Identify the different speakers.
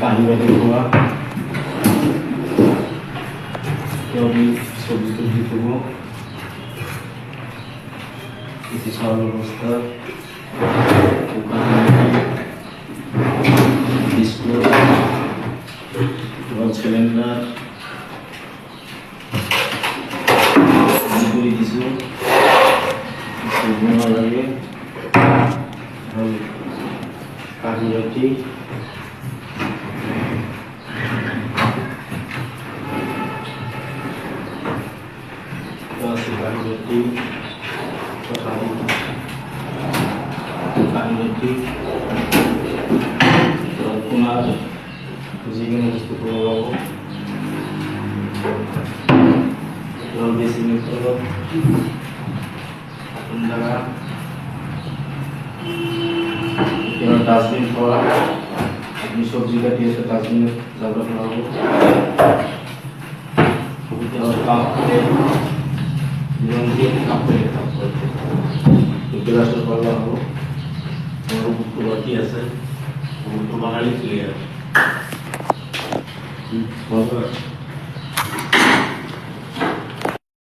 Speaker 1: কাহি বাটি ধোয়া সবজি টবজি দেবো কিছু চাউল বস্তা বিস্কুট সিলিন্ডার কিছু ঘুমা লাগে কাহি বাটি আপনার যেখানে বস্তু করে পাবো জল বেশি মিক্স হলো ডাস্টবিন করা আপনি সবজি কাটিয়েছে ডাস্টবিনে জায়গা ফেলাবো কাপ গ্লাসের পাল্লা হবো বাকি আছে বাঙালি ক্লিয়ার